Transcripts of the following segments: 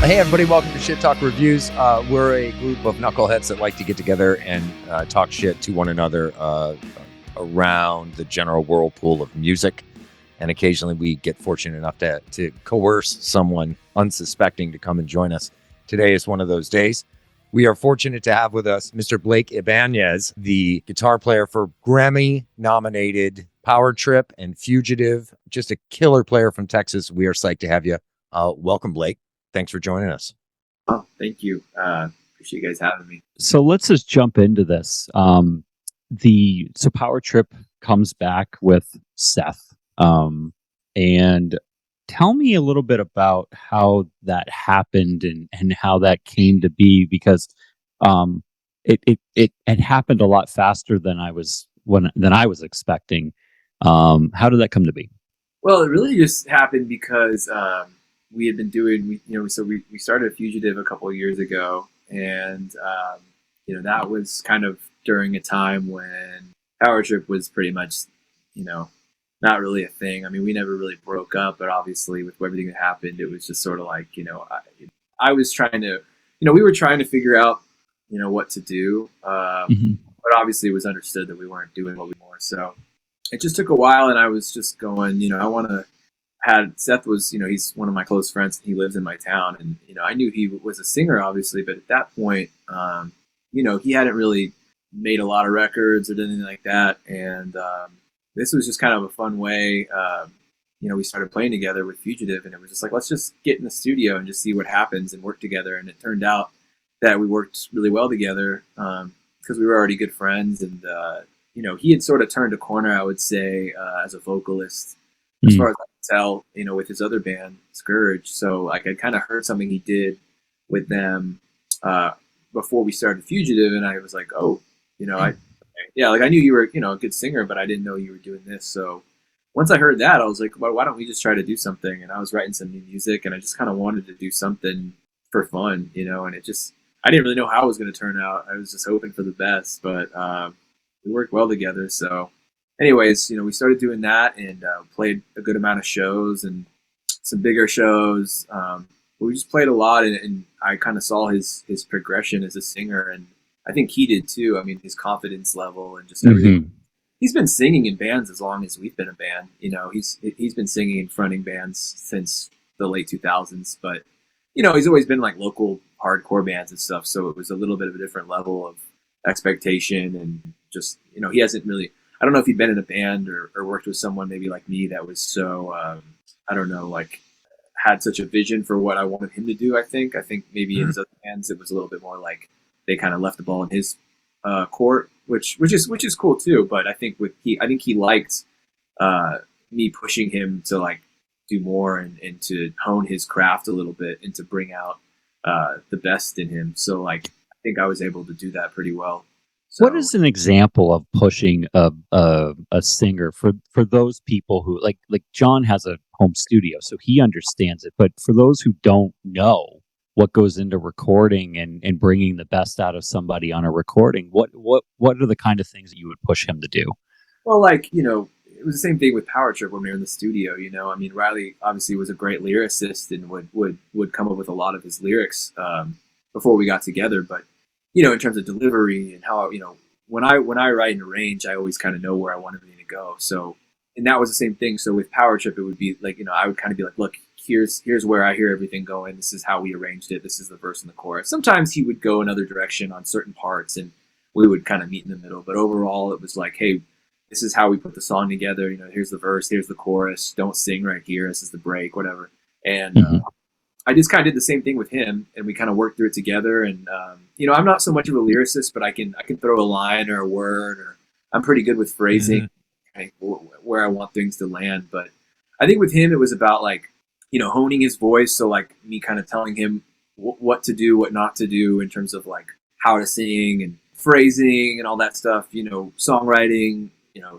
Hey everybody, welcome to Shit Talk Reviews. We're a group of knuckleheads that like to get together and talk shit to one another around the general whirlpool of music. And occasionally we get fortunate enough to coerce someone unsuspecting to come and join us. Today is one of those days. We are fortunate to have with us Mr. Blake Ibanez, the guitar player for Grammy-nominated Power Trip and Fugitive, just a killer player from Texas. We are psyched to have you. Welcome, Blake. Thanks for joining us. Oh, thank you. Appreciate you guys having me. So let's just jump into this. So Power Trip comes back with Seth. And tell me a little bit about how that happened and how that came to be, because it had happened a lot faster than I was expecting. How did that come to be? Well, it really just happened because we had been doing, we started Fugitive a couple of years ago, and that was kind of during a time when Power Trip was pretty much, not really a thing. I mean, we never really broke up, but obviously with everything that happened, it was just sort of like, I was trying to, we were trying to figure out, what to do, but obviously it was understood that we weren't doing what we were. So it just took a while, and I was just going, Seth was, he's one of my close friends, and he lives in my town, and, I knew he was a singer, obviously, but at that point, he hadn't really made a lot of records or anything like that, and this was just kind of a fun way, we started playing together with Fugitive, and it was just like, let's just get in the studio and just see what happens and work together, and it turned out that we worked really well together, because we were already good friends, and, he had sort of turned a corner, I would say, as a vocalist, as far as I can tell, with his other band, Skourge. So like I kind of heard something he did with them before we started Fugitive, and I was like, oh, I knew you were, a good singer, but I didn't know you were doing this. So once I heard that, I was like, well, why don't we just try to do something? And I was writing some new music, and I just kind of wanted to do something for fun, and it just, I didn't really know how it was going to turn out. I was just hoping for the best, but we worked well together. So anyways, we started doing that, and played a good amount of shows and some bigger shows. But we just played a lot, and I kind of saw his progression as a singer, and I think he did too. I mean, his confidence level and just everything. He's been singing in bands as long as we've been a band. He's been singing in fronting bands since the late 2000s, but he's always been like local hardcore bands and stuff. So it was a little bit of a different level of expectation, and just he hasn't really. I don't know if he'd been in a band or worked with someone maybe like me that was so, had such a vision for what I wanted him to do. I think maybe in his other bands, it was a little bit more like they kind of left the ball in his court, which is cool too. But I think he liked me pushing him to like do more and to hone his craft a little bit and to bring out the best in him. So like, I think I was able to do that pretty well. So, what is an example of pushing a singer for those people who like John has a home studio, so he understands it. But for those who don't know what goes into recording and bringing the best out of somebody on a recording, what are the kind of things that you would push him to do? Well, like, it was the same thing with Power Trip when we were in the studio. I mean, Riley obviously was a great lyricist and would come up with a lot of his lyrics before we got together, but in terms of delivery and how, when I write and arrange, I always kind of know where I want everything to go. So, and that was the same thing. So with Power Trip, it would be like, I would kind of be like, look, here's where I hear everything going. This is how we arranged it. This is the verse and the chorus. Sometimes he would go another direction on certain parts, and we would kind of meet in the middle. But overall, it was like, hey, this is how we put the song together. Here's the verse, here's the chorus. Don't sing right here. This is the break, whatever. And I just kind of did the same thing with him, and we kind of worked through it together. And I'm not so much of a lyricist, but I can throw a line or a word, or I'm pretty good with phrasing, where I want things to land. But I think with him, it was about like honing his voice. So like me kind of telling him what to do, what not to do in terms of like how to sing and phrasing and all that stuff. Songwriting.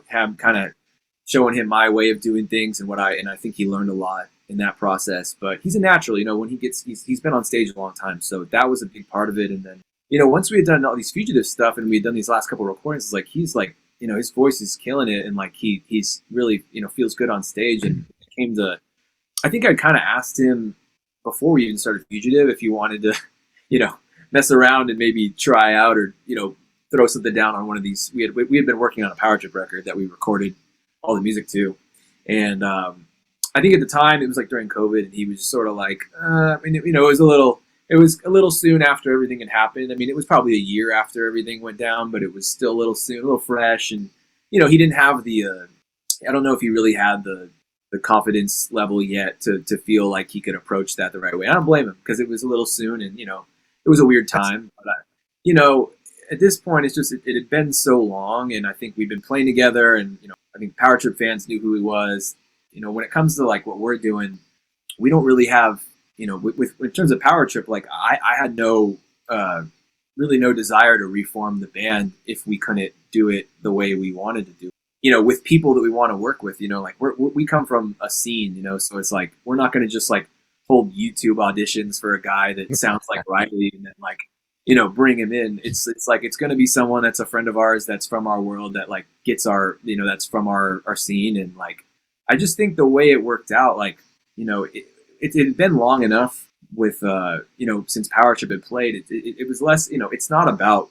Have kind of showing him my way of doing things and I think he learned a lot in that process. But he's a natural, when he's been on stage a long time, so that was a big part of it. And then once we had done all these Fugitive stuff and we had done these last couple of recordings, it's like he's like his voice is killing it, and like he's really feels good on stage. And it came to, I think I kind of asked him before we even started Fugitive, if you wanted to, mess around and maybe try out or, throw something down on one of these. We had been working on a power trip record that we recorded all the music to. And I think at the time it was like during COVID, and he was sort of like, it was a little soon after everything had happened. I mean, it was probably a year after everything went down, but it was still a little soon, a little fresh. And, he didn't have I don't know if he really had the confidence level yet to feel like he could approach that the right way. I don't blame him, because it was a little soon, and, it was a weird time. But, at this point, it's just, it had been so long, and I think we've been playing together, and, I think Power Trip fans knew who he was. When it comes to like what we're doing, we don't really have, with in terms of Power Trip, like I had really no desire to reform the band if we couldn't do it the way we wanted to do it. With people that we want to work with, like we come from a scene, so it's like, we're not going to just like hold YouTube auditions for a guy that sounds like Riley and then like, bring him in. It's like, it's going to be someone that's a friend of ours, that's from our world, that like gets our, that's from our scene. And like, I just think the way it worked out, like, it had been long enough with, since Power Trip had played, it was less, it's not about,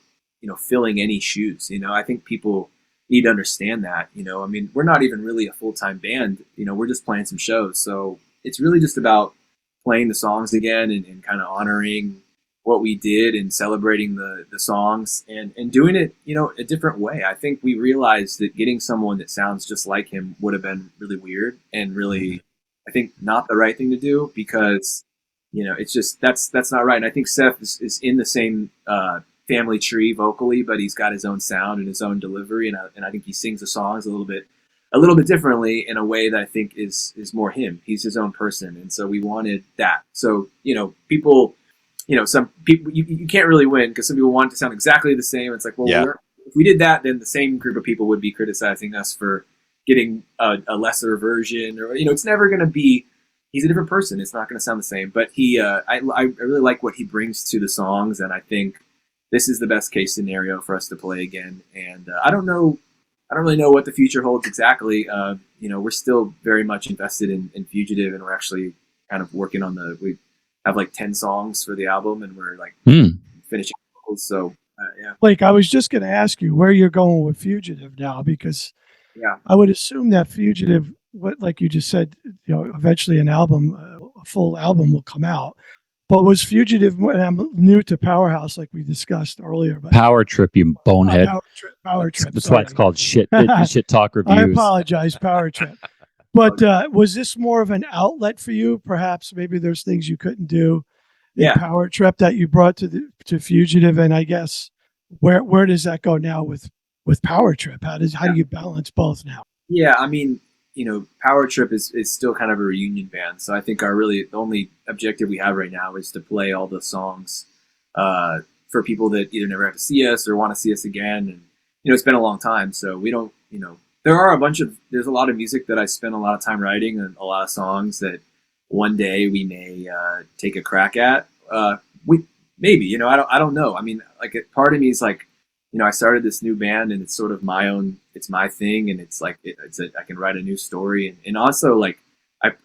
filling any shoes. I think people need to understand that, I mean, we're not even really a full-time band, we're just playing some shows. So it's really just about playing the songs again and kind of honoring what we did and celebrating the songs and doing it, a different way. I think we realized that getting someone that sounds just like him would have been really weird and really, I think, not the right thing to do, because, it's just, that's not right. And I think Seth is in the same family tree vocally, but he's got his own sound and his own delivery. And I think he sings the songs a little bit differently in a way that I think is more him. He's his own person. And so we wanted that. So, people, some people, you can't really win, because some people want it to sound exactly the same. It's like, well, Yeah. If we did that, then the same group of people would be criticizing us for getting a lesser version, or, it's never going to be, he's a different person. It's not going to sound the same, but I really like what he brings to the songs. And I think this is the best case scenario for us to play again. And I don't really know what the future holds exactly. We're still very much invested in Fugitive, and we're actually kind of working on we have like 10 songs for the album, and we're like finishing vocals. So yeah. Blake, I was just going to ask you where you're going with Fugitive now, because I would assume that Fugitive, like you just said, eventually a full album will come out. But was Fugitive, and I'm new to Powerhouse, like we discussed earlier. But Power Trip, you bonehead. Power Trip. That's why it's called shit talk reviews. I apologize, Power Trip. But was this more of an outlet for you? Perhaps maybe there's things you couldn't do in Power Trip that you brought to Fugitive, and I guess where does that go now with Power Trip? How do you balance both now? Yeah, I mean, Power Trip is still kind of a reunion band, so I think the only objective we have right now is to play all the songs for people that either never have to see us or want to see us again. And it's been a long time, so we don't, there's a lot of music that I spent a lot of time writing, and a lot of songs that one day we may take a crack at. Maybe, I don't know. I mean, like, part of me is like, I started this new band, and it's sort of it's my thing, and it's like, I can write a new story, and also like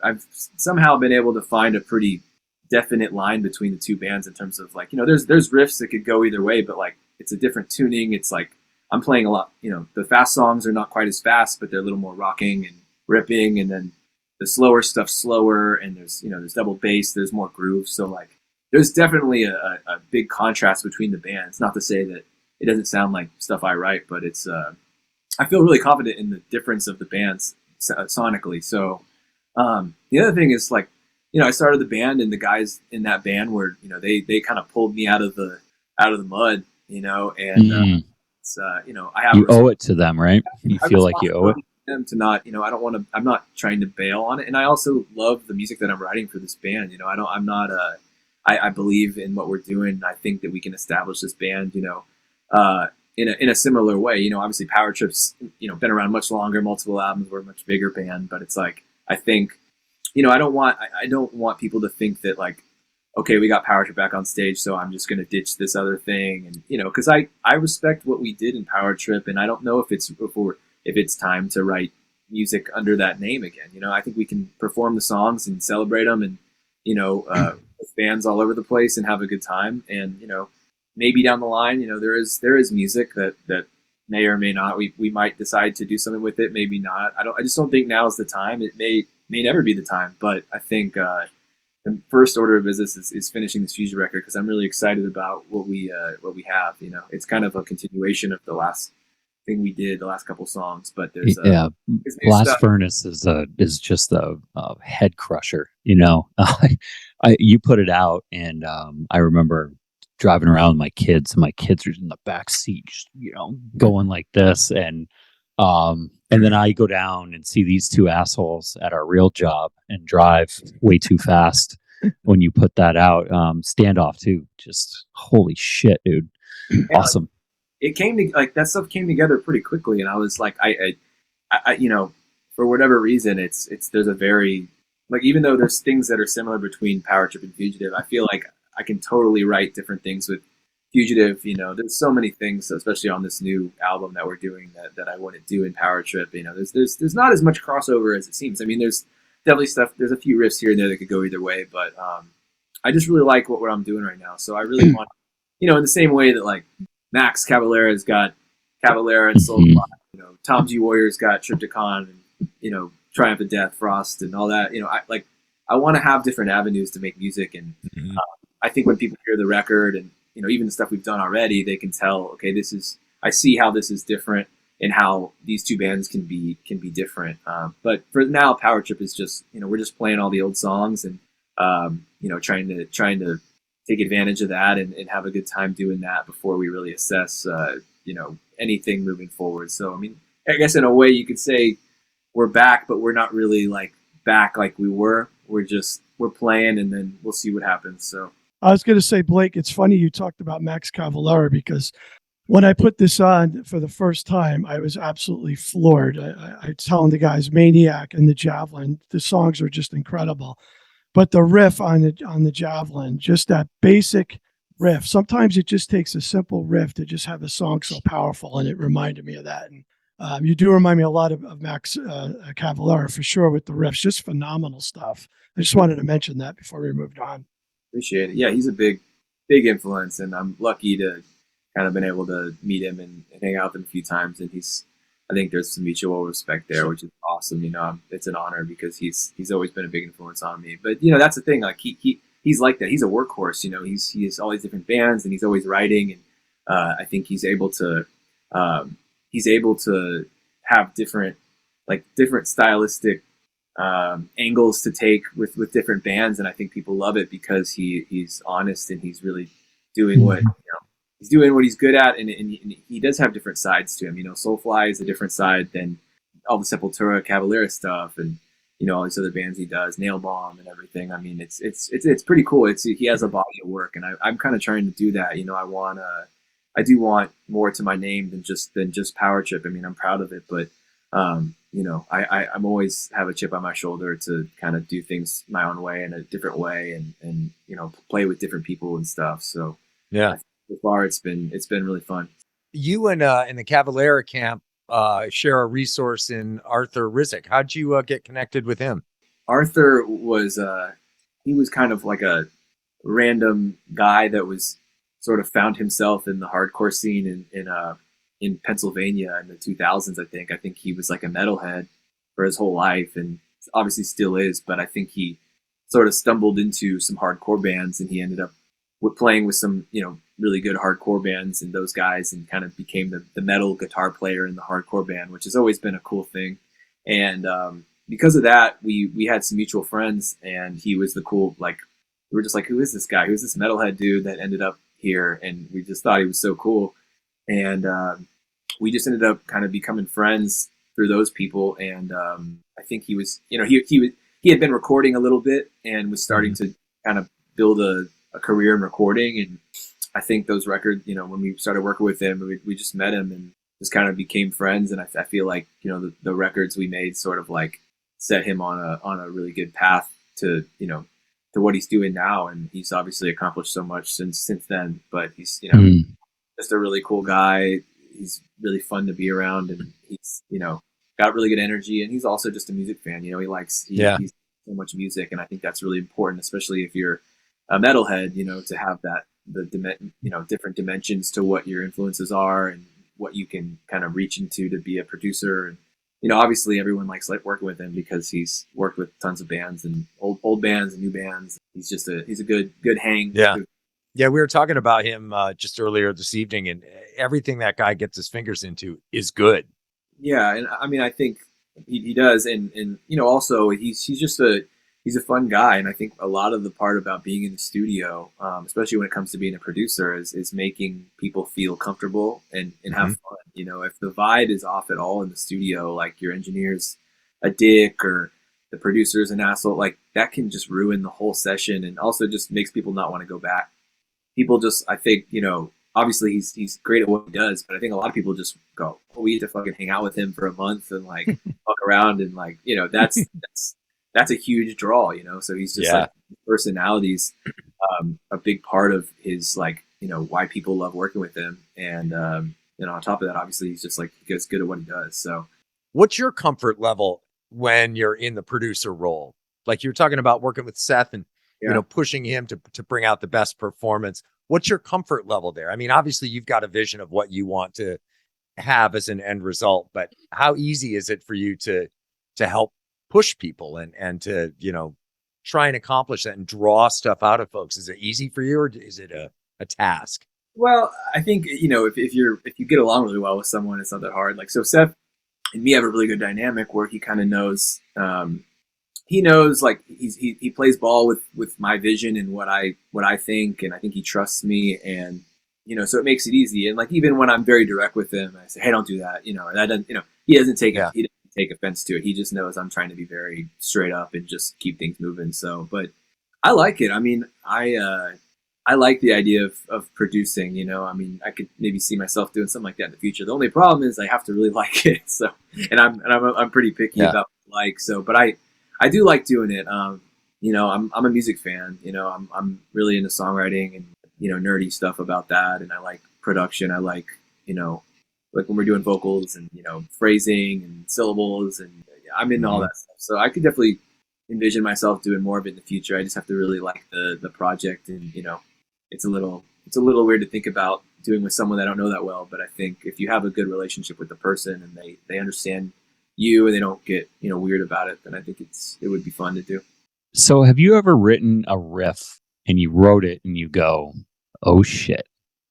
I've somehow been able to find a pretty definite line between the two bands in terms of like, there's riffs that could go either way, but like, it's a different tuning. It's like, I'm playing a lot, the fast songs are not quite as fast, but they're a little more rocking and ripping. And then the slower stuff's slower, and there's double bass, there's more groove. So like, there's definitely a big contrast between the bands. Not to say that it doesn't sound like stuff I write, but it's, I feel really confident in the difference of the bands sonically. So the other thing is like, I started the band, and the guys in that band were, they kind of pulled me out of the mud, and it's, I have, you owe it to them, right? You feel like you owe it them to not, I'm not trying to bail on it. And I also love the music that I'm writing for this band. I believe in what we're doing. I think that we can establish this band, in a similar way. Obviously Power Trip's, been around much longer, multiple albums, we're a much bigger band, but it's like, I think, I don't want people to think that like, okay, we got Power Trip back on stage, so I'm just going to ditch this other thing. And, because I respect what we did in Power Trip, and I don't know if it's time to write music under that name again. I think we can perform the songs and celebrate them and with bands all over the place and have a good time. And maybe down the line, there is music that may or may not we might decide to do something with it. Maybe not. I just don't think now is the time. It may never be the time. But I think the first order of business is finishing this Fugitive record, because I'm really excited about what we have. It's kind of a continuation of the last thing we did, the last couple songs. But there's Blast Furnace is just a head crusher. You put it out, and I remember driving around with my kids, and my kids are in the back seat, just going like this, and then I go down and see these two assholes at our real job and drive way too fast. When you put that out, Standoff too, just holy shit, dude, awesome. It came to that stuff came together pretty quickly, and I was like, I for whatever reason, there's a very even though there's things that are similar between Power Trip and Fugitive, I feel like I can totally write different things with Fugitive. There's so many things, especially on this new album that we're doing, that I wouldn't do in Power Trip. There's not as much crossover as it seems. I mean, there's definitely stuff. There's a few riffs here and there that could go either way, but I just really like what I'm doing right now. So I really want, in the same way that Max Cavalera's got Cavalera and Soul, Tom G. Warrior's got Triptychon, and Triumph of Death, Frost, and all that. I want to have different avenues to make music, and I think when people hear the record and even the stuff we've done already, they can tell, okay, I see how this is different, and how these two bands can be different. But for now, Power Trip is just we're just playing all the old songs, and trying to take advantage of that and have a good time doing that before we really assess anything moving forward. So I mean, I guess in a way you could say we're back, but we're not really back like we were. We're playing, and then we'll see what happens. So I was going to say, Blake, it's funny you talked about Max Cavalera, because when I put this on for the first time, I was absolutely floored. I was telling the guys, Maniac and the Javelin, the songs are just incredible. But the riff on the Javelin, just that basic riff, sometimes it just takes a simple riff to just have a song so powerful, and it reminded me of that. And you do remind me a lot of Max Cavalera, for sure, with the riffs, just phenomenal stuff. I just wanted to mention that before we moved on. Appreciate it. Yeah, he's a big influence, and I'm lucky to kind of been able to meet him and hang out with him a few times. And I think there's some mutual respect there, which is awesome. It's an honor, because he's always been a big influence on me. But that's the thing. He's like that. He's a workhorse. He has all these different bands, and he's always writing. And I think he's able to have different stylistic angles to take with different bands, and I think people love it because he's honest, and he's really doing what he's doing what he's good at, and he does have different sides to him. Soulfly is a different side than all the Sepultura Cavalera stuff, and all these other bands he does, Nail Bomb and everything. I mean, it's pretty cool. He has a body of work, and I'm kind of trying to do that. I do want more to my name than just Power Trip. I mean, I'm proud of it, but I'm always have a chip on my shoulder to kind of do things my own way, in a different way, and play with different people and stuff. So yeah, so far it's been really fun. You and in the Cavalera camp share a resource in Arthur Rizk. How'd you get connected with him? Arthur was he was kind of like a random guy that was sort of found himself in the hardcore scene in Pennsylvania in the 2000s. I think he was like a metalhead for his whole life, and obviously still is, but I think he sort of stumbled into some hardcore bands, and he ended up playing with some really good hardcore bands and those guys, and kind of became the metal guitar player in the hardcore band, which has always been a cool thing. And because of that, we had some mutual friends, and he was the cool, we were just like, who is this guy? Who's this metalhead dude that ended up here? And we just thought he was so cool. And we just ended up kind of becoming friends through those people. And I think he was, he had been recording a little bit and was starting to kind of build a career in recording. And I think those records, when we started working with him, we just met him and just kind of became friends. And I feel like, the records we made sort of set him on a really good path to what he's doing now. And he's obviously accomplished so much since then, but he's, just a really cool guy. He's really fun to be around, and he's, got really good energy, and he's also just a music fan. He's so much music, and I think that's really important, especially if you're a metalhead, to have different dimensions to what your influences are and what you can kind of reach into to be a producer. And obviously everyone likes working with him because he's worked with tons of bands and old bands and new bands. He's a good hang. Yeah, we were talking about him just earlier this evening, and everything that guy gets his fingers into is good. Yeah, and I mean, I think he does, and also he's a fun guy, and I think a lot of the part about being in the studio, especially when it comes to being a producer, is making people feel comfortable and have fun. If the vibe is off at all in the studio, like your engineer's a dick or the producer's an asshole, like that can just ruin the whole session, and also just makes people not want to go back. People just, I think, obviously he's great at what he does, but I think a lot of people just go, oh, we get to fucking hang out with him for a like and fuck around and that's a huge draw, so he's just like personality's a big part of his why people love working with him. And on top of that, obviously he's just he gets good at what he does. So what's your comfort level when you're in the producer role? Like you're talking about working with Seth and pushing him to bring out the best performance. What's your comfort level there? I mean, obviously you've got a vision of what you want to have as an end result, but how easy is it for you to help push people and to, try and accomplish that and draw stuff out of folks? Is it easy for you, or is it a task? Well, I think, if you get along really well with someone, it's not that hard. So Seth and me have a really good dynamic where he kind of knows, he knows he plays ball with my vision and what I think, and I think he trusts me, and so it makes it easy. And even when I'm very direct with him, I say, hey, don't do that, and that doesn't, he doesn't take it. He doesn't take offense to it. He just knows I'm trying to be very straight up and just keep things moving. So, but I like it. I mean, I like the idea of producing. I mean, I could maybe see myself doing something like that in the future. The only problem is I have to really like it. So, and I'm pretty picky about what I like. So, but I do like doing it. I'm a music fan. I'm really into songwriting and nerdy stuff about that, and I like production. I like when we're doing vocals and phrasing and syllables, and I'm into all that stuff. So I could definitely envision myself doing more of it in the future. I just have to really like the project, and it's a little weird to think about doing with someone that I don't know that well. But I think if you have a good relationship with the person and they understand you and they don't get weird about it, then I think it would be fun to do. So have you ever written a riff and you wrote it and you go, oh shit,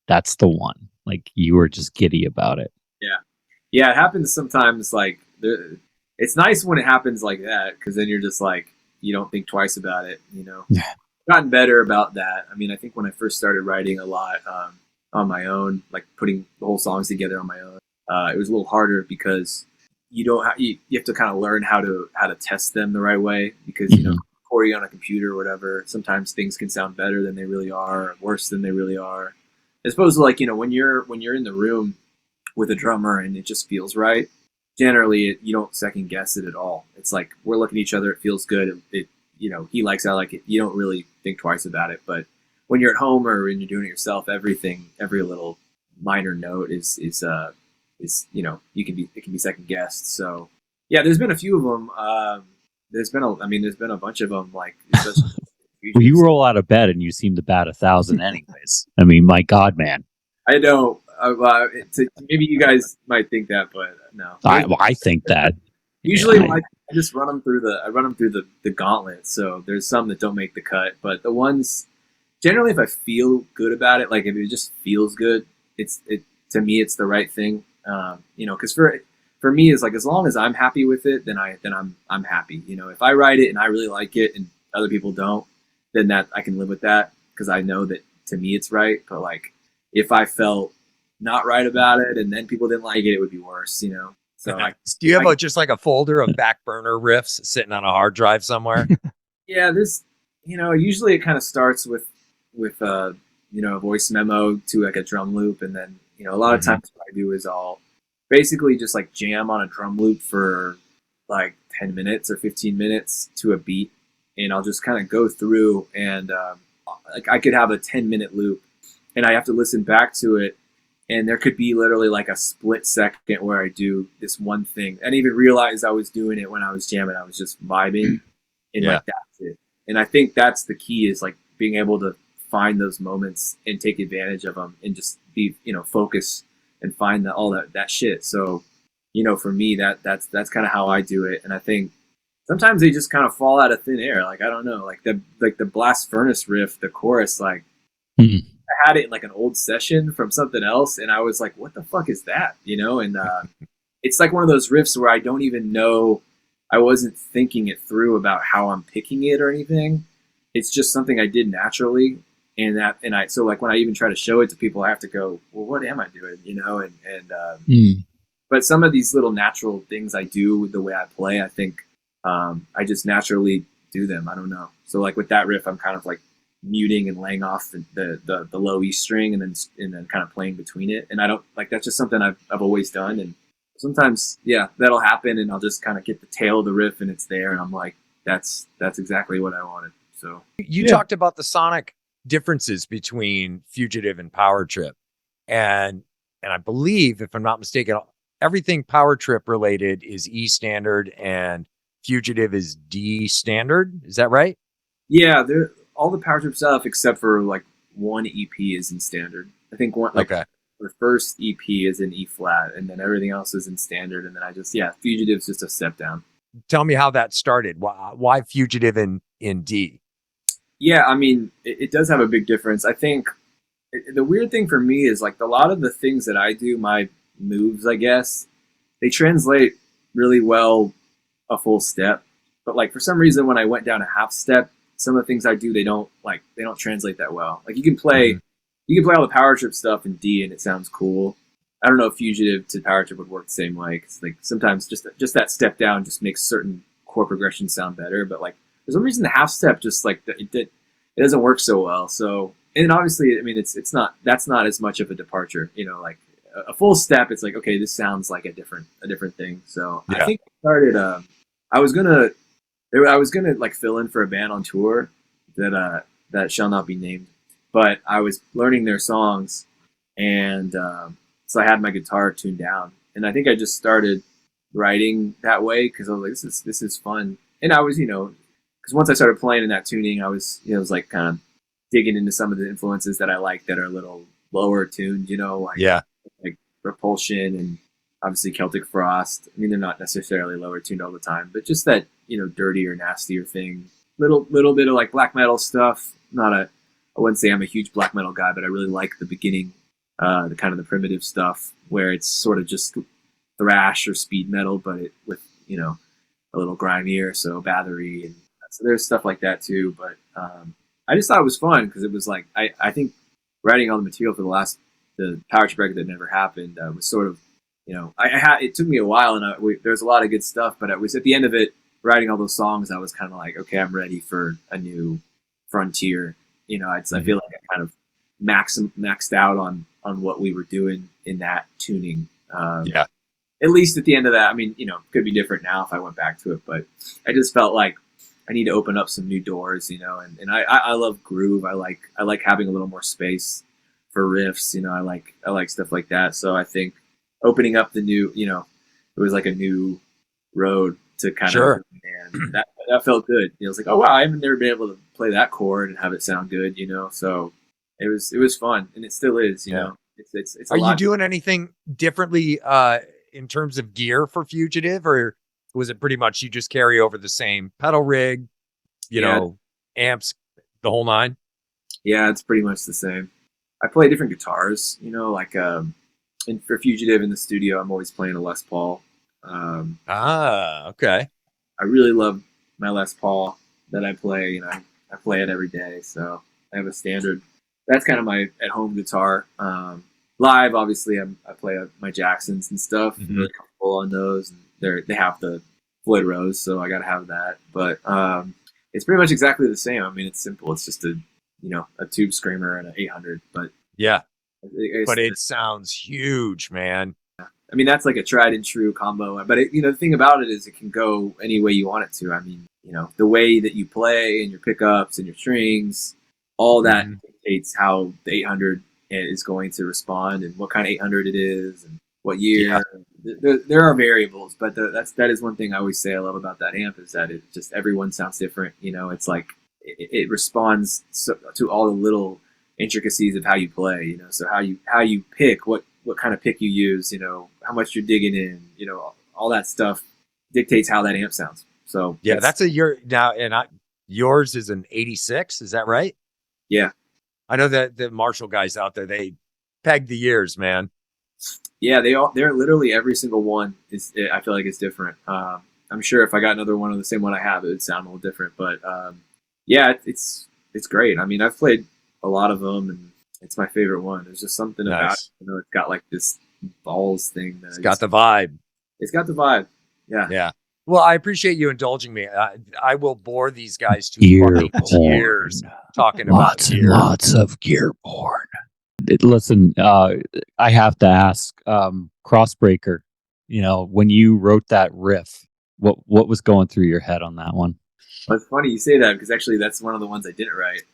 that's the one? You were just giddy about it. Yeah, it happens sometimes. It's nice when it happens like that, because then you're just you don't think twice about it. Yeah. Gotten better about that. I mean, I think when I first started writing a lot on my own, putting the whole songs together on my own, it was a little harder because you have to kind of learn how to test them the right way, because recording on a computer or whatever, sometimes things can sound better than they really are, or worse than they really are. As opposed to when you're in the room with a drummer and it just feels right, generally you don't second guess it at all. It's we're looking at each other, it feels good, he likes it, I like it. You don't really think twice about it. But when you're at home or when you're doing it yourself, every little minor note is it can be second guessed. So yeah, there's been a few of them. There's been a bunch of them. Especially well, you roll out of bed and you seem to bat 1,000 anyways. I mean, my God, man. I know. Maybe you guys might think that, but no. I think that. Usually, I just run them through the gauntlet. So there's some that don't make the cut, but the ones generally, if I feel good about it, if it just feels good, to me it's the right thing. Because for me, it's as long as I'm happy with it, then I'm happy. If I write it and I really like it and other people don't, then that I can live with that, because I know that to me it's right. But if I felt not right about it and then people didn't like it, it would be worse. So do you have just a folder of back burner riffs sitting on a hard drive somewhere? Yeah, this usually it kind of starts with a voice memo to a drum loop, and then a lot of times what I do is I'll basically just jam on a drum loop for 10 minutes or 15 minutes to a beat, and I'll just kind of go through, and I could have a 10-minute loop and I have to listen back to it, and there could be literally a split second where I do this one thing. I didn't even realize I was doing it when I was jamming. I was just vibing, and Yeah. like that's it. And I think that's the key, is like being able to find those moments and take advantage of them and just be, focus and find all that shit. So, for me, that's kind of how I do it. And I think sometimes they just kind of fall out of thin air. Like, I don't know, like the blast furnace riff, the chorus, like Mhm. I had it in like an old session from something else, and I was like, what the fuck is that? And it's like one of those riffs where I don't even know, I wasn't thinking it through about how I'm picking it or anything. It's just something I did naturally. So like when I even try to show it to people, I have to go, well, what am I doing? But some of these little natural things I do with the way I play, I think I just naturally do them. I don't know. So like with that riff, I'm kind of like muting and laying off the low E string and then kind of playing between it. And I don't like, that's just something I've always done. And sometimes, yeah, that'll happen, and I'll just kind of get the tail of the riff and it's there, and I'm like, that's exactly what I wanted. So You talked about the sonic differences between Fugitive and Power Trip, and I believe, if I'm not mistaken, everything Power Trip related is E standard and Fugitive is D standard. Is that right? yeah, all the Power Trip stuff except for like one EP is in standard. I think one Okay. the first EP is in E flat, and then everything else is in standard. And then Fugitive's just a step down. Tell me how that started. Why Fugitive in D? Yeah, I mean, it does have a big difference. I think the weird thing for me is like a lot of the things that I do, my moves, I guess, they translate really well a full step. But like for some reason, when I went down a half step, some of the things I do, they don't translate that well. Like you can play all the Power Trip stuff in D and it sounds cool. I don't know if Fugitive to Power Trip would work the same way. Cause like sometimes just that step down just makes certain chord progressions sound better. But like for some reason, the half step just like it doesn't work so well. So, and obviously, I mean, that's not as much of a departure. Like a full step, it's like, okay, this sounds like a different thing. So Yeah. I think I started. I was gonna like fill in for a band on tour that shall not be named, but I was learning their songs, and so I had my guitar tuned down, and I think I just started writing that way because I was like, this is fun, and I was because once I started playing in that tuning, I was it was like kind of digging into some of the influences that I like that are a little lower tuned, like Repulsion and obviously Celtic Frost. I mean, they're not necessarily lower tuned all the time, but just that dirtier, nastier thing. Little bit of like black metal stuff. I wouldn't say I'm a huge black metal guy, but I really like the beginning, the kind of the primitive stuff where it's sort of just thrash or speed metal, but with a little grimier, so Bathory, and so there's stuff like that too. But I just thought it was fun because it was like I think writing all the material for the Power Trip record that never happened was sort of it took me a while, and there's a lot of good stuff, but it was at the end of it, writing all those songs, I was kind of like, okay, I'm ready for a new frontier. I feel like I kind of maxed out on what we were doing in that tuning. At least at the end of that, I mean, could be different now if I went back to it, but I just felt like I need to open up some new doors, and I love groove. I like having a little more space for riffs. I like stuff like that. So I think opening up the new, it was like a new road to kind of, and that felt good. It was like, oh wow, I've never been able to play that chord and have it sound good, So it was fun, and it still is, It's. Are you doing anything differently in terms of gear for Fugitive, or was it pretty much you just carry over the same pedal rig, amps, the whole nine? Yeah, it's pretty much the same. I play different guitars, like and for Fugitive in the studio, I'm always playing a Les Paul. Okay. I really love my Les Paul that I play, I play it every day. So I have a standard. That's kind of my at-home guitar. Live, obviously, I play my Jacksons and stuff. Mm-hmm. I'm really comfortable on those. And they have the Floyd Rose, so I got to have that. But it's pretty much exactly the same. I mean, it's simple. It's just a tube screamer and an 800. But yeah, but it sounds huge, man. I mean, that's like a tried and true combo. But the thing about it is it can go any way you want it to. I mean, the way that you play and your pickups and your strings, all that dictates how the 800 is going to respond and what kind of 800 it is and what year. there are variables, but that is one thing I always say I love about that amp is that it just everyone sounds different. You know, it's like it responds to all the little intricacies of how you play. You know, so how you pick what kind of pick you use. You know, how much you're digging in. You know, all that stuff dictates how that amp sounds. So yeah, that's a year now, and yours is an 86. Is that right? Yeah, I know that the Marshall guys out there, they peg the years, man. yeah, they're literally every single one is. I feel like it's different. I'm sure if I got another one of the same one I have, it would sound a little different. But yeah, it's great. I mean, I've played a lot of them, and it's my favorite one. There's just something about it. You know, it's got like this balls thing. It's got the vibe. It's got the vibe. Yeah. Yeah. Well, I appreciate you indulging me. I will bore these guys to Gear fucking tears talking about and lots of gear porn. Listen, I have to ask, Crossbreaker, you know, when you wrote that riff, what was going through your head on that one? Well, it's funny you say that because actually that's one of the ones I didn't write.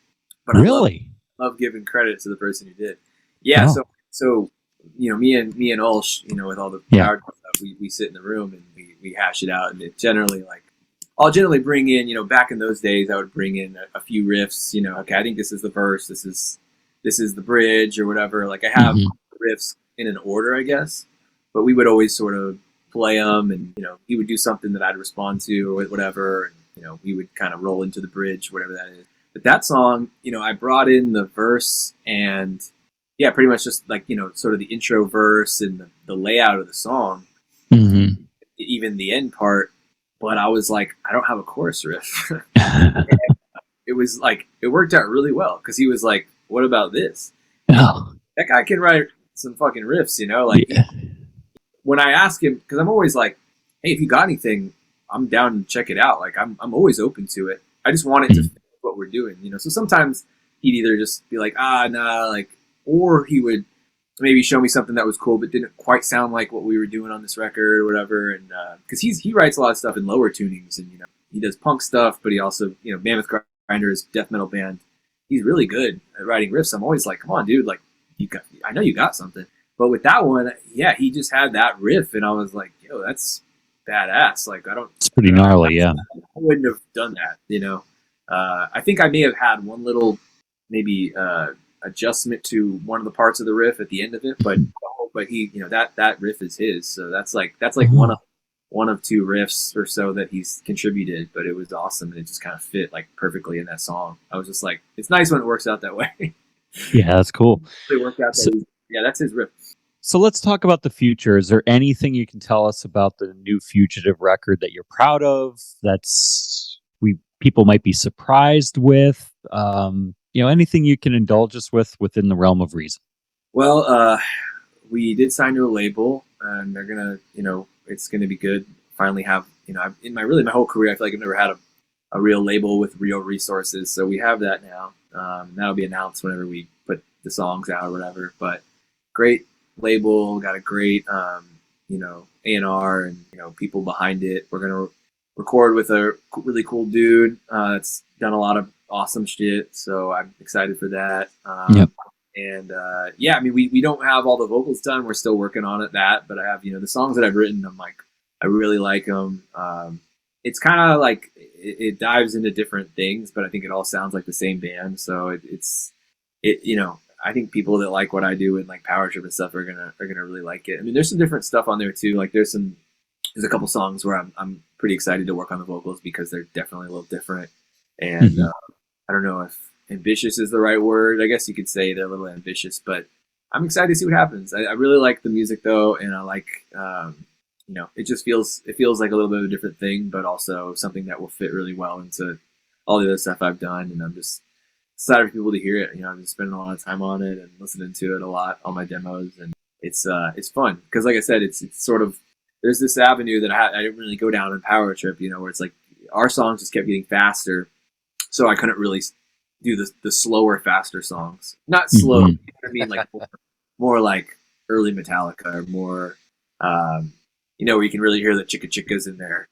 But Really? I love giving credit to the person who did. Yeah. Oh. So you know, me and Ulsh, you know, with all the power stuff, we sit in the room and we hash it out. And it generally I'll generally bring in, you know, back in those days, I would bring in a few riffs. You know, okay, I think this is the verse. This is the bridge or whatever. Like I have riffs in an order, I guess. But we would always sort of play them, and you know, he would do something that I'd respond to or whatever, and you know, we would kind of roll into the bridge, whatever that is. But that song, you know, I brought in the verse and yeah, pretty much just like, you know, sort of the intro verse and the layout of the song, even the end part. But I was like, I don't have a chorus riff. It was like, it worked out really well because he was like, what about this? Oh. That guy can write some fucking riffs, you know? Like, when I ask him, because I'm always like, hey, if you got anything, I'm down to check it out. Like, I'm always open to it. I just want it to fit what we're doing, you know? So sometimes he'd either just be like, nah, like, or he would maybe show me something that was cool but didn't quite sound like what we were doing on this record or whatever. And because he writes a lot of stuff in lower tunings, and you know, he does punk stuff, but he also, you know, Mammoth Grinder is death metal band. He's really good at writing riffs. I'm always like, come on, dude, like I know you got something. But with that one, yeah, he just had that riff, and I was like, yo, that's badass. Like it's pretty gnarly, yeah. I wouldn't have done that, you know. I think I may have had one little maybe adjustment to one of the parts of the riff at the end of it, but he, you know, that riff is his, so that's like one of two riffs or so that he's contributed, but it was awesome and it just kind of fit like perfectly in that song. I was just like, it's nice when it works out that way. Yeah, that's cool. It worked out yeah, that's his riff. So let's talk about the future. Is there anything you can tell us about the new Fugitive record that you're proud of? People might be surprised with. You know, anything you can indulge us with within the realm of reason. Well, we did sign to a label, and they're gonna, you know, it's gonna be good. Finally, have, you know, in my whole career, I feel like I've never had a real label with real resources. So we have that now. That'll be announced whenever we put the songs out or whatever. But great label, got a great, you know, A&R and, you know, people behind it. We're gonna record with a really cool dude that's done a lot of awesome shit, so I'm excited for that. And yeah, I mean, we don't have all the vocals done. We're still working on that, but I have, you know, the songs that I've written, I'm like, I really like them. It's kind of like it dives into different things, but I think it all sounds like the same band. So it's you know, I think people that like what I do and like power trip and stuff are gonna really like it. I mean, there's some different stuff on there too. Like there's a couple songs where I'm pretty excited to work on the vocals because they're definitely a little different. And I don't know if ambitious is the right word. I guess you could say they're a little ambitious, but I'm excited to see what happens. I really like the music though, and I like, you know, it feels like a little bit of a different thing, but also something that will fit really well into all the other stuff I've done. And I'm just excited for people to hear it. You know, I've been spending a lot of time on it and listening to it a lot on my demos, and it's fun because, like I said, it's sort of, there's this avenue that I didn't really go down in Power Trip, you know, where it's like our songs just kept getting faster. So I couldn't really do the slower, faster songs. Not slow, you know what I mean? Like more like early Metallica, or more, you know, where you can really hear the chicka chickas in there.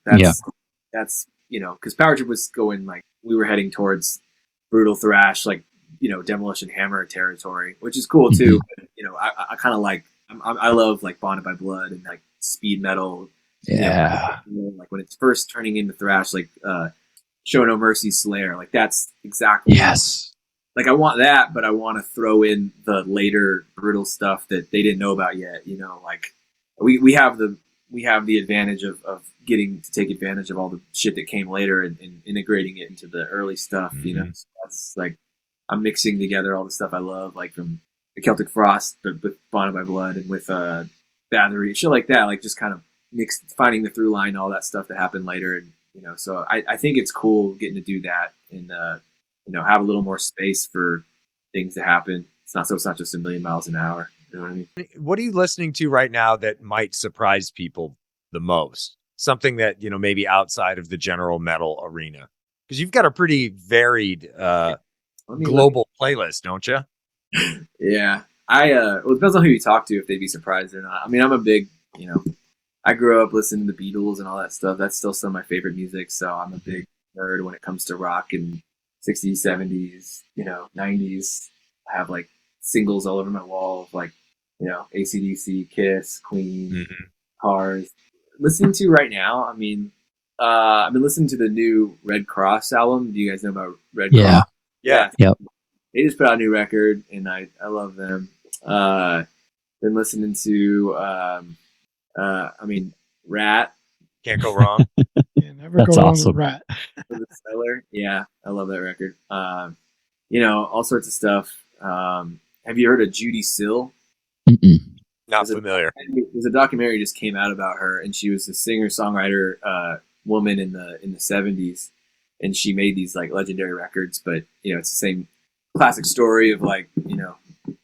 That's, you know, because Power Trip was going like, we were heading towards brutal thrash, like, you know, Demolition Hammer territory, which is cool too. But, you know, I kind of like, I love like Bonded by Blood and like speed metal. Yeah. Like when it's first turning into thrash, like Show No Mercy Slayer. Like that's exactly. Yes. Like I want that, but I want to throw in the later brutal stuff that they didn't know about yet. Like we have the advantage of getting to take advantage of all the shit that came later and integrating it into the early stuff. So that's like I'm mixing together all the stuff I love, like from the Celtic Frost, but with Bonded by Blood and with Bathory, shit like that. Like just kind of finding the through line, all that stuff that happened later, and so I think it's cool getting to do that and have a little more space for things to happen. It's not just a million miles an hour. You know what I mean? What are you listening to right now that might surprise people the most? Something that, maybe outside of the general metal arena? Because you've got a pretty varied global playlist, don't you? Yeah. Well, it depends on who you talk to if they'd be surprised or not. I mean, I'm a big, I grew up listening to the Beatles and all that stuff. That's still some of my favorite music. So I'm a big nerd when it comes to rock and 60s, 70s, 90s. I have like singles all over my wall of like, AC/DC, Kiss, Queen, Cars. Listening to right now, I mean, I've been listening to the new Red Cross album. Do you guys know about Red Cross? Yeah. Yep. They just put out a new record, and I love them. Been listening to, Rat. Can't go wrong. Yeah, never That's go wrong awesome. with Rat. The Seller. Yeah, I love that record. All sorts of stuff. Have you heard of Judy Sill? Mm-mm. Not familiar. There's a documentary just came out about her, and she was a singer-songwriter woman in the 70s, and she made these like legendary records. But it's the same classic story of like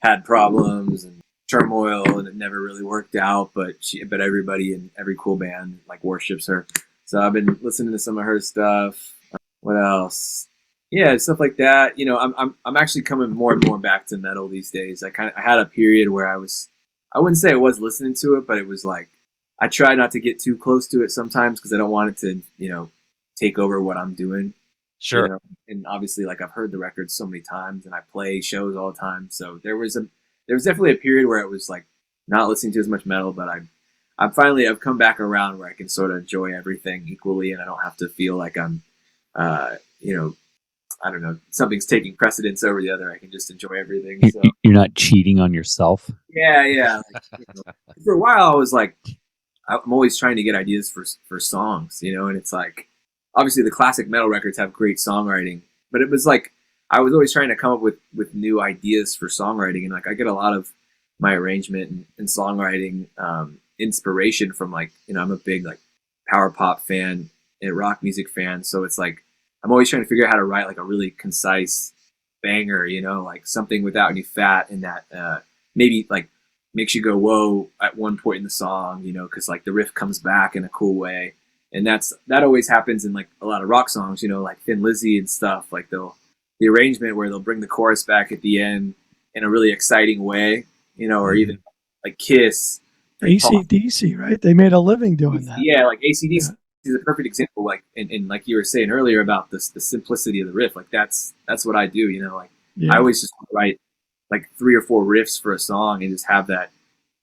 had problems and turmoil, and it never really worked out. But everybody in every cool band like worships her. So I've been listening to some of her stuff. What else? Yeah, stuff like that. I'm actually coming more and more back to metal these days. I had a period where I wouldn't say I was listening to it, but it was like I try not to get too close to it sometimes because I don't want it to take over what I'm doing. Sure. And obviously, like I've heard the records so many times, and I play shows all the time. So there was definitely a period where it was like not listening to as much metal, but I've come back around where I can sort of enjoy everything equally, and I don't have to feel like I'm, I don't know, something's taking precedence over the other. I can just enjoy everything. So You're not cheating on yourself. yeah. For a while, I was like, I'm always trying to get ideas for songs, and it's like, obviously the classic metal records have great songwriting, but it was like I was always trying to come up with new ideas for songwriting, and like I get a lot of my arrangement and songwriting inspiration from like I'm a big like power pop fan and rock music fan, so it's like I'm always trying to figure out how to write like a really concise banger, like something without any fat, and that maybe like makes you go whoa at one point in the song, because like the riff comes back in a cool way. And that always happens in like a lot of rock songs, like Thin Lizzy and stuff. Like the arrangement where they'll bring the chorus back at the end in a really exciting way, or even like Kiss, AC/DC, right? They made a living doing that. Yeah, like AC/DC is a perfect example. Like and like you were saying earlier about the simplicity of the riff. Like that's what I do. Like I always just write like 3 or 4 riffs for a song and just have that.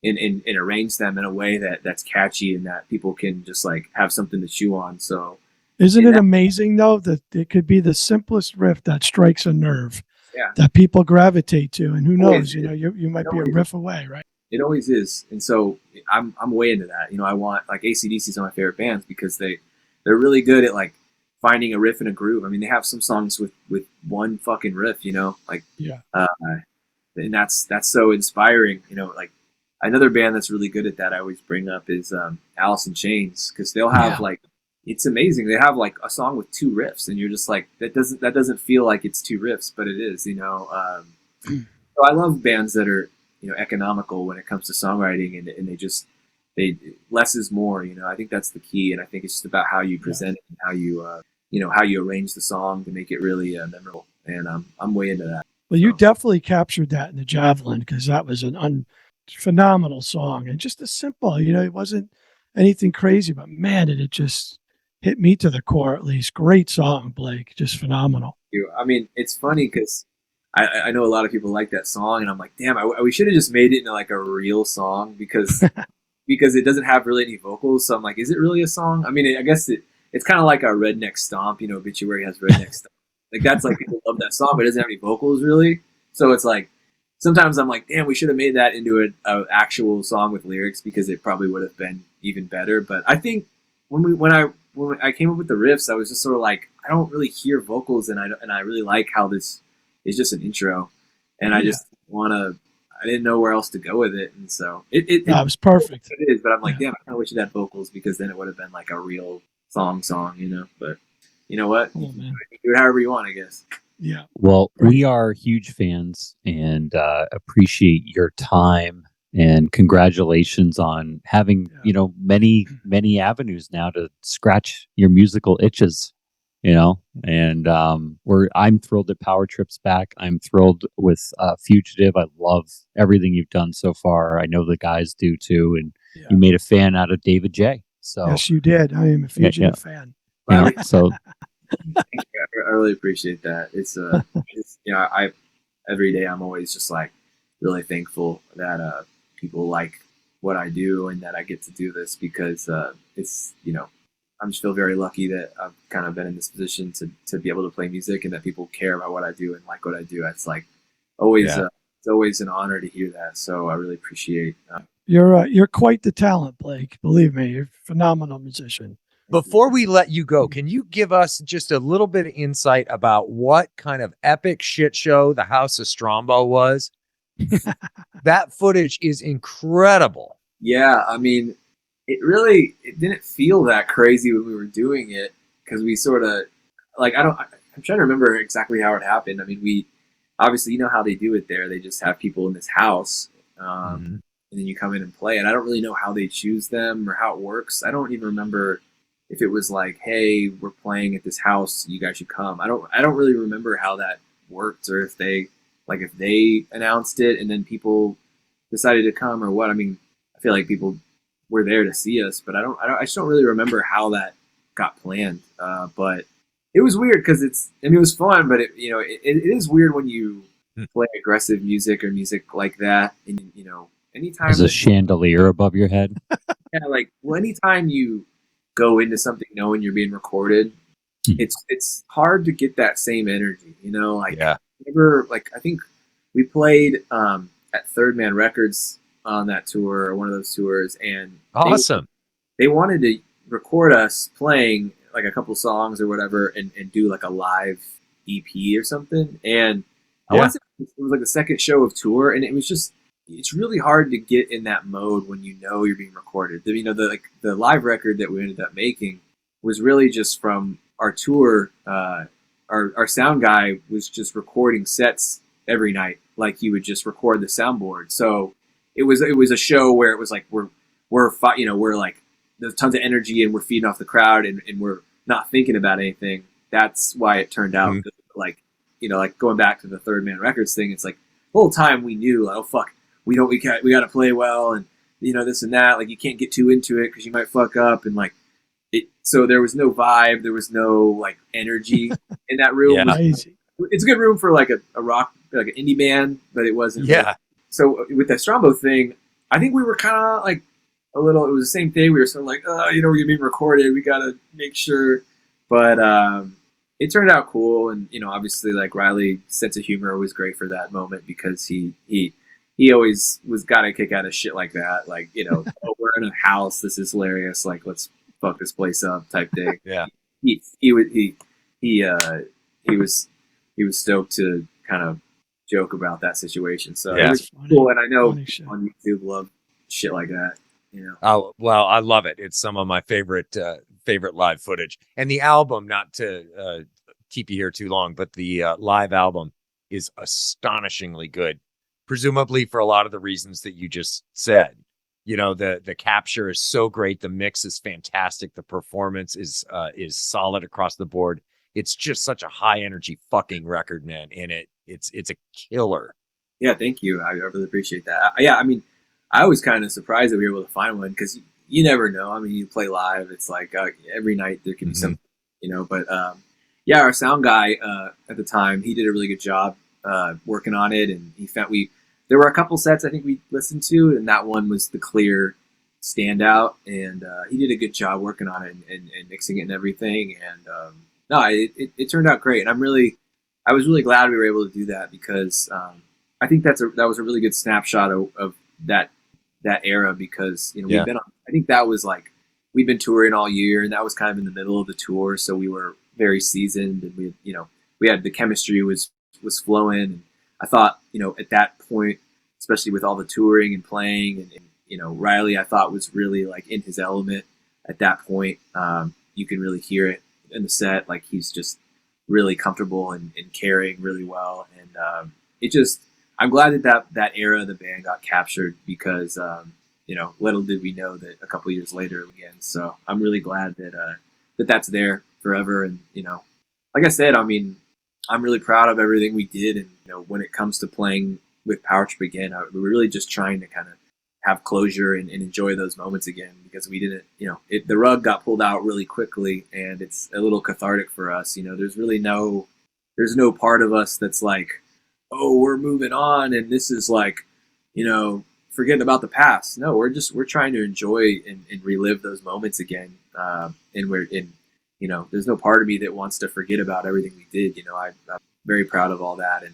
And arrange them in a way that's catchy and that people can just like have something to chew on. So isn't it amazing though that it could be the simplest riff that strikes a nerve that people gravitate to, and who knows, you might be a riff away, right? It always is. And so I'm way into that. I want like AC/DC is one of my favorite bands because they're really good at like finding a riff and a groove. I mean, they have some songs with one fucking riff, and that's so inspiring, like. Another band that's really good at that I always bring up is Alice in Chains, because they'll have like, it's amazing. They have like a song with 2 riffs, and you're just like, that doesn't feel like it's 2 riffs, but it is. So I love bands that are economical when it comes to songwriting, and they less is more. I think that's the key, and I think it's just about how you present it and how you arrange the song to make it really memorable. And I'm way into that. Well, you definitely captured that in the Javelin, because that was an phenomenal song, and just a simple, it wasn't anything crazy, but man, it just hit me to the core. At least great song, Blake, just phenomenal. I mean, it's funny because I know a lot of people like that song, and I'm like, damn, we should have just made it into like a real song, because because it doesn't have really any vocals. So I'm like, is it really a song? I mean, I guess it's kind of like a Redneck Stomp, you know, Obituary has Redneck Stomp. Like that's like people love that song, but it doesn't have any vocals really. So it's like sometimes I'm like, damn, we should have made that into an actual song with lyrics because it probably would have been even better. But I think when I came up with the riffs, I was just sort of like, I don't really hear vocals, and I really like how this is just an intro, and I just I didn't know where else to go with it, and so it was perfect. It is, but I'm like, damn, I kind of wish it had vocals because then it would have been like a real song, you know. But you know what? You can do it however you want, I guess. Yeah. Well, we are huge fans and appreciate your time, and congratulations on having, you know, many avenues now to scratch your musical itches, you know. And I'm thrilled that Power Trip's back. I'm thrilled with Fugitive. I love everything you've done so far. I know the guys do too, and you made a fan out of David J. So yes, you did. I am a Fugitive fan. You know, so I really appreciate that. It's you know, I every day I'm always just like really thankful that people like what I do and that I get to do this because it's, you know, I just feel very lucky that I've kind of been in this position to be able to play music and that people care about what I do and like what I do. It's like always it's always an honor to hear that. So I really appreciate. You're quite the talent, Blake. Believe me, you're a phenomenal musician. Before we let you go, can you give us just a little bit of insight about what kind of epic shit show the House of Strombo was? That footage is incredible. Yeah, I mean, it didn't feel that crazy when we were doing it because we sort of like I'm trying to remember exactly how it happened. I mean, we obviously, you know how they do it there. They just have people in this house, and then you come in and play. And I don't really know how they choose them or how it works. I don't even remember if it was like, hey, we're playing at this house, you guys should come. I don't really remember how that worked, or if they announced it and then people decided to come or what. I mean, I feel like people were there to see us, but I just don't really remember how that got planned. But it was weird because it was fun, but it is weird when you play aggressive music or music like that, and you know, anytime there's a chandelier above your head. Yeah, like anytime you go into something knowing you're being recorded, it's hard to get that same energy, you know. Like, I think we played at Third Man Records on that tour, or one of those tours, and awesome. They wanted to record us playing like a couple songs or whatever, and do like a live EP or something. And I want to say it was like the second show of tour, and it's really hard to get in that mode when you know you're being recorded. You know, the live record that we ended up making was really just from our tour. Our sound guy was just recording sets every night, like he would just record the soundboard. So it was a show where it was like we're like there's tons of energy and we're feeding off the crowd and we're not thinking about anything. That's why it turned out like, you know, like going back to the Third Man Records thing. It's like the whole time we knew, like, oh fuck, we got to play well, and you know, this and that. Like, you can't get too into it because you might fuck up, and like it. So there was no vibe, there was no like energy in that room. It's a good room for like a rock, like an indie band, but it wasn't. Yeah. So with the Strombo thing, I think we were kind of like a little. It was the same thing. We were sort of like, you know, we're being recorded. We got to make sure, but it turned out cool, and you know, obviously, like Riley's sense of humor was great for that moment because he always got a kick out of shit like that. Like, you know, oh, we're in a house. This is hilarious. Like, let's fuck this place up type thing. Yeah. He was stoked to kind of joke about that situation. So it was cool. And I know on YouTube love shit like that, you know? Oh, well, I love it. It's some of my favorite live footage, and the album, not to keep you here too long, but the live album is astonishingly good. Presumably for a lot of the reasons that you just said. You know, the capture is so great, the mix is fantastic, the performance is solid across the board. It's just such a high energy fucking record, man, and it's a killer. Yeah, thank you. I really appreciate that. I mean, I was kind of surprised that we were able to find one because you never know. I mean, you play live, it's like every night there can be something, you know. But yeah, our sound guy at the time, he did a really good job working on it, and he found there were a couple sets I think we listened to, and that one was the clear standout, and he did a good job working on it and mixing it and everything. And no, it turned out great, and I was really glad we were able to do that because I think that was a really good snapshot of that era because we've been on, I think that was like we've been touring all year, and that was kind of in the middle of the tour, so we were very seasoned, and we had the chemistry was flowing. And I thought at that point, especially with all the touring and playing, and Riley, I thought was really like in his element at that point. You can really hear it in the set, like he's just really comfortable and carrying really well. And I'm glad that era of the band got captured because little did we know that a couple years later again. So I'm really glad that that's there forever. And like I said, I mean, I'm really proud of everything we did. And when it comes to playing with Power Trip again, we're really just trying to kind of have closure and enjoy those moments again because we didn't, the rug got pulled out really quickly, and it's a little cathartic for us. There's really there's no part of us that's like, oh, we're moving on and this is like, forgetting about the past. No, we're trying to enjoy and relive those moments again. And there's no part of me that wants to forget about everything we did. I'm very proud of all that. And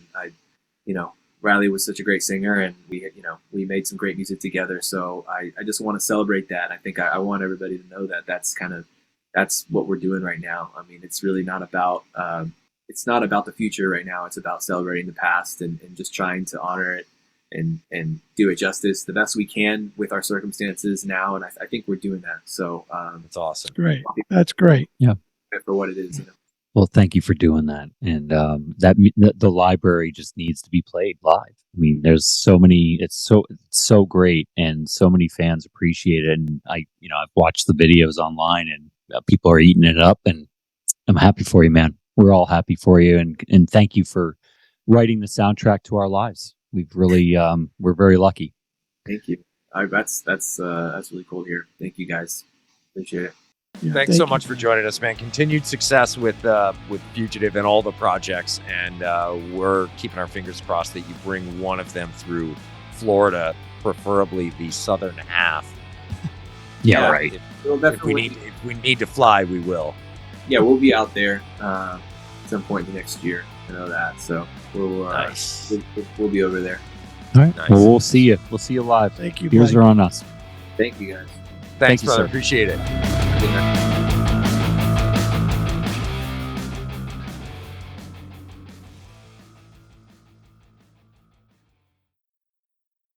Riley was such a great singer, and we made some great music together. So I just want to celebrate that. I think I want everybody to know that that's what we're doing right now. I mean, it's really not about the future right now. It's about celebrating the past and just trying to honor it and do it justice the best we can with our circumstances now. And I think we're doing that. So that's awesome. Great. That's great. Yeah. For what it is. Well, thank you for doing that. And the library just needs to be played live. I mean, there's so many. It's so great, and so many fans appreciate it. And I've watched the videos online, and people are eating it up. And I'm happy for you, man. We're all happy for you, and thank you for writing the soundtrack to our lives. We've really we're very lucky. Thank you. That's really cool here. Thank you guys. Appreciate it. Yeah, Thanks so much for joining us, man. Continued success with Fugitive and all the projects, and we're keeping our fingers crossed that you bring one of them through Florida, preferably the southern half. Yeah, right. If we need to fly, we will. Yeah, we'll be out there at some point in the next year. I know that, so we'll nice. we'll be over there. All right. Nice. Well, we'll see you. We'll see you live. Thank you. Beers are on us. Thank you, guys. Thanks, Thank you, brother. Sir. Appreciate it. Good night.